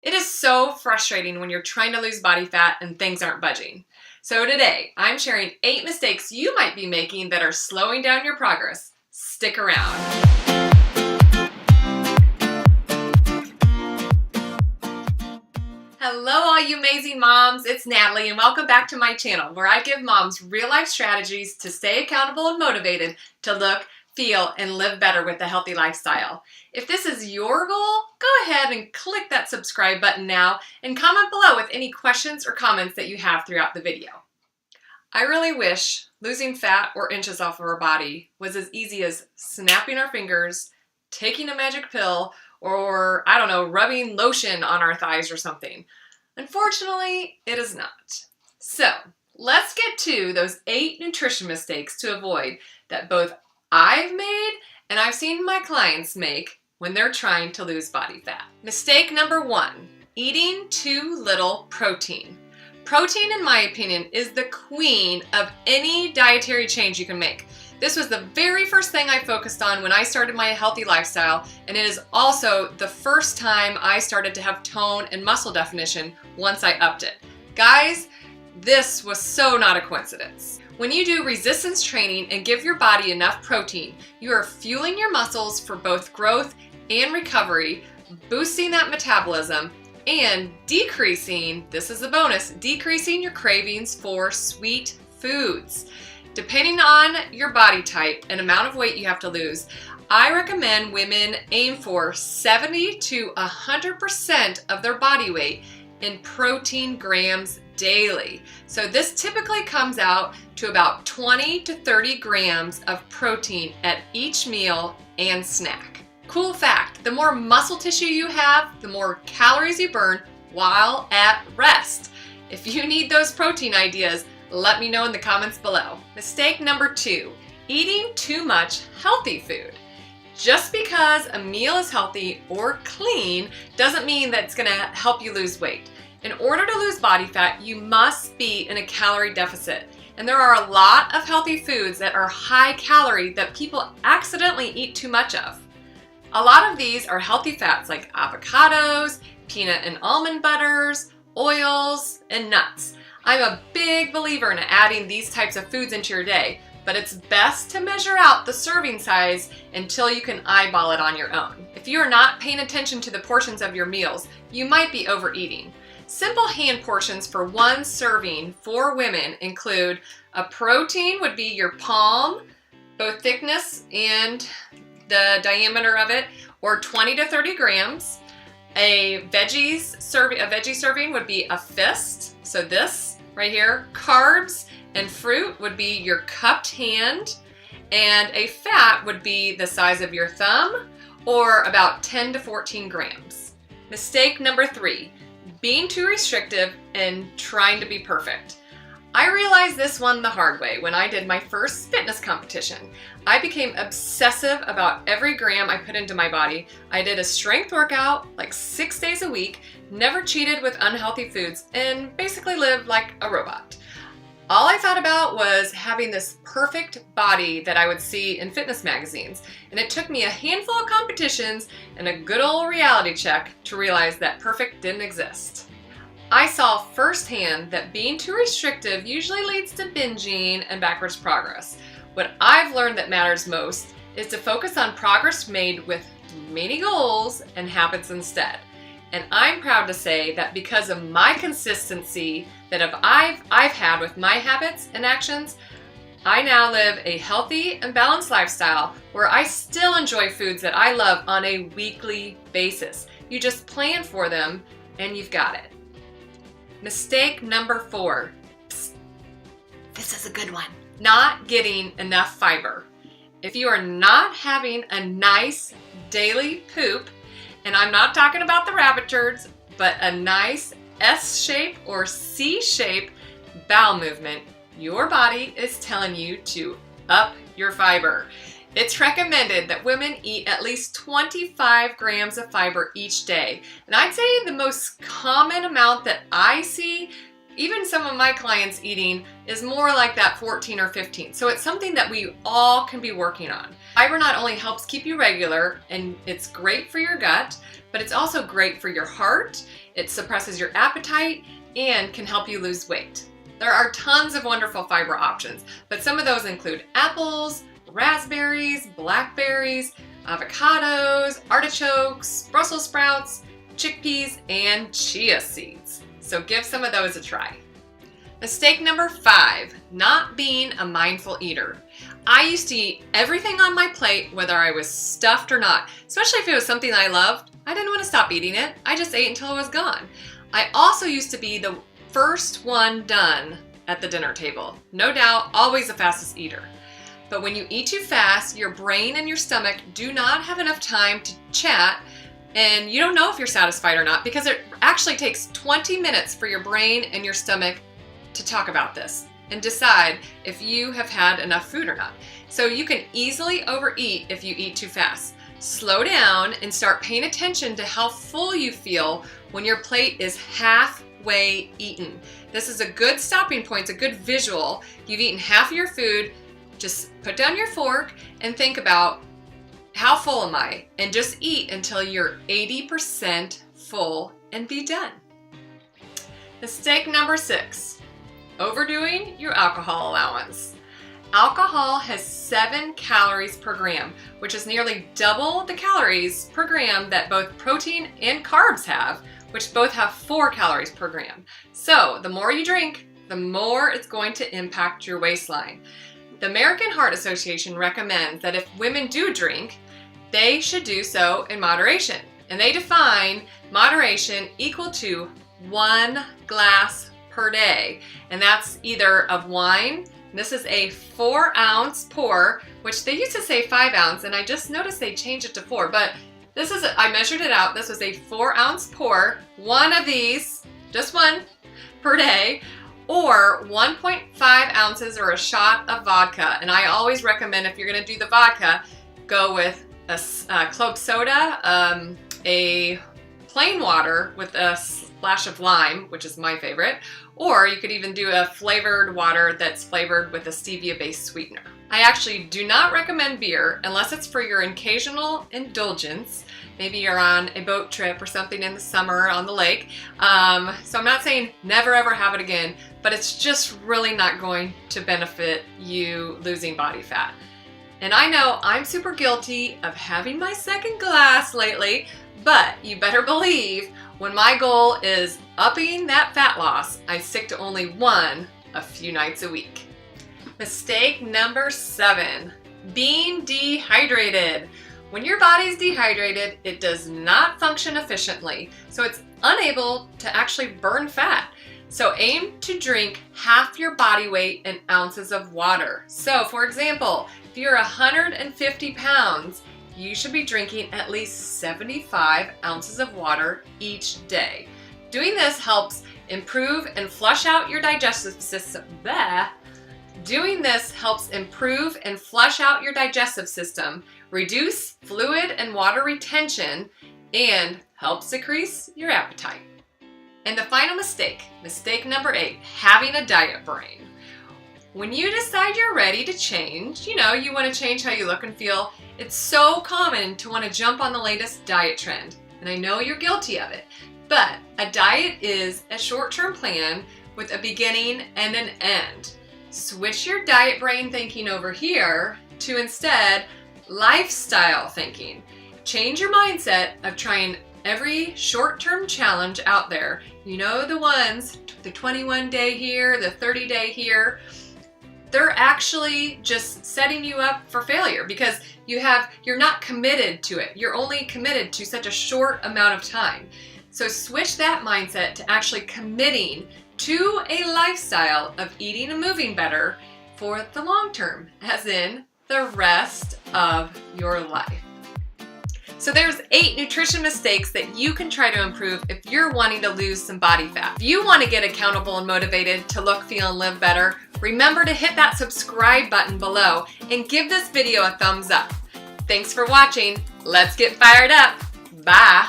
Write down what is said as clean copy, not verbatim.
It is so frustrating when you're trying to lose body fat and things aren't budging. So today, I'm sharing 8 mistakes you might be making that are slowing down your progress. Stick around. Hello all you amazing moms, it's Natalie and welcome back to my channel where I give moms real life strategies to stay accountable and motivated to look, feel, and live better with a healthy lifestyle. If this is your goal, go ahead and click that subscribe button now and comment below with any questions or comments that you have throughout the video. I really wish losing fat or inches off of our body was as easy as snapping our fingers, taking a magic pill, or I don't know, rubbing lotion on our thighs or something. Unfortunately, it is not. So let's get to those 8 nutrition mistakes to avoid that both I've made and I've seen my clients make when they're trying to lose body fat. Mistake number 1, eating too little protein. Protein, in my opinion, is the queen of any dietary change you can make. This was the very first thing I focused on when I started my healthy lifestyle, and it is also the first time I started to have tone and muscle definition once I upped it. Guys, this was so not a coincidence. When you do resistance training and give your body enough protein, you are fueling your muscles for both growth and recovery, boosting that metabolism, and decreasing, this is a bonus, decreasing your cravings for sweet foods. Depending on your body type and amount of weight you have to lose, I recommend women aim for 70 to 100% of their body weight in protein grams daily. So this typically comes out to about 20 to 30 grams of protein at each meal and snack. Cool fact, the more muscle tissue you have, the more calories you burn while at rest. If you need those protein ideas, let me know in the comments below. Mistake number 2, eating too much healthy food. Just because a meal is healthy or clean doesn't mean that it's gonna help you lose weight. In order to lose body fat, you must be in a calorie deficit. And there are a lot of healthy foods that are high calorie that people accidentally eat too much of. A lot of these are healthy fats like avocados, peanut and almond butters, oils, and nuts. I'm a big believer in adding these types of foods into your day, but it's best to measure out the serving size until you can eyeball it on your own. If you are not paying attention to the portions of your meals, you might be overeating. Simple hand portions for one serving for women include a protein would be your palm, both thickness and the diameter of it, or 20 to 30 grams. A veggie serving would be a fist, so this right here. Carbs and fruit would be your cupped hand, and a fat would be the size of your thumb, or about 10 to 14 grams. Mistake number 3, being too restrictive and trying to be perfect. I realized this one the hard way when I did my first fitness competition. I became obsessive about every gram I put into my body. I did a strength workout like 6 days a week, never cheated with unhealthy foods, and basically lived like a robot. All I thought about was having this perfect body that I would see in fitness magazines, and it took me a handful of competitions and a good old reality check to realize that perfect didn't exist. I saw firsthand that being too restrictive usually leads to binging and backwards progress. What I've learned that matters most is to focus on progress made with many goals and habits instead. And I'm proud to say that because of my consistency that I've had with my habits and actions, I now live a healthy and balanced lifestyle where I still enjoy foods that I love on a weekly basis. You just plan for them and you've got it. Mistake number 4. Psst, this is a good one. Not getting enough fiber. If you are not having a nice daily poop, and I'm not talking about the rabbit turds, but a nice S shape or C shape bowel movement, your body is telling you to up your fiber. It's recommended that women eat at least 25 grams of fiber each day. And I'd say the most common amount that I see even some of my clients' eating is more like that 14 or 15. So it's something that we all can be working on. Fiber not only helps keep you regular, and it's great for your gut, but it's also great for your heart. It suppresses your appetite and can help you lose weight. There are tons of wonderful fiber options, but some of those include apples, raspberries, blackberries, avocados, artichokes, Brussels sprouts, chickpeas, and chia seeds. So give some of those a try. Mistake number 5, not being a mindful eater. I used to eat everything on my plate, whether I was stuffed or not, especially if it was something I loved. I didn't want to stop eating it. I just ate until it was gone. I also used to be the first one done at the dinner table. No doubt, always the fastest eater. But when you eat too fast, your brain and your stomach do not have enough time to chat, and you don't know if you're satisfied or not, because it actually takes 20 minutes for your brain and your stomach to talk about this and decide if you have had enough food or not. So you can easily overeat if you eat too fast. Slow down and start paying attention to how full you feel when your plate is halfway eaten. This is a good stopping point, it's a good visual. You've eaten half of your food, just put down your fork and think about, how full am I? And just eat until you're 80% full and be done. Mistake number 6, overdoing your alcohol allowance. Alcohol has 7 calories per gram, which is nearly double the calories per gram that both protein and carbs have, which both have 4 calories per gram. So the more you drink, the more it's going to impact your waistline. The American Heart Association recommends that if women do drink, they should do so in moderation. And they define moderation equal to 1 glass per day. And that's either of wine. This is a 4-ounce pour, which they used to say 5 ounce, and I just noticed they changed it to 4. But this is, I measured it out, this was a 4-ounce pour, one of these, just one per day, or 1.5 ounces or a shot of vodka. And I always recommend, if you're gonna do the vodka, go with a club soda, a plain water with a splash of lime, which is my favorite, or you could even do a flavored water that's flavored with a stevia-based sweetener. I actually do not recommend beer unless it's for your occasional indulgence. Maybe you're on a boat trip or something in the summer on the lake. So I'm not saying never ever have it again, but it's just really not going to benefit you losing body fat. And I know I'm super guilty of having my second glass lately, but you better believe when my goal is upping that fat loss, I stick to only one a few nights a week. Mistake number 7, being dehydrated. When your body's dehydrated, it does not function efficiently, so it's unable to actually burn fat. So aim to drink half your body weight in ounces of water. So for example, if you're 150 pounds, you should be drinking at least 75 ounces of water each day. Doing this helps improve and flush out your digestive system. Doing this helps improve and flush out your digestive system, reduce fluid and water retention, and helps decrease your appetite. And the final mistake, mistake number 8, having a diet brain. When you decide you're ready to change, you want to change how you look and feel, it's so common to want to jump on the latest diet trend. And I know you're guilty of it, but a diet is a short-term plan with a beginning and an end. Switch your diet brain thinking over here to instead lifestyle thinking. Change your mindset of trying every short-term challenge out there. You know the ones, the 21-day here, the 30-day here. They're actually just setting you up for failure because you're not committed to it. You're only committed to such a short amount of time. So switch that mindset to actually committing to a lifestyle of eating and moving better for the long term, as in the rest of your life. So there's 8 nutrition mistakes that you can try to improve if you're wanting to lose some body fat. If you want to get accountable and motivated to look, feel, and live better, remember to hit that subscribe button below and give this video a thumbs up. Thanks for watching. Let's get fired up. Bye.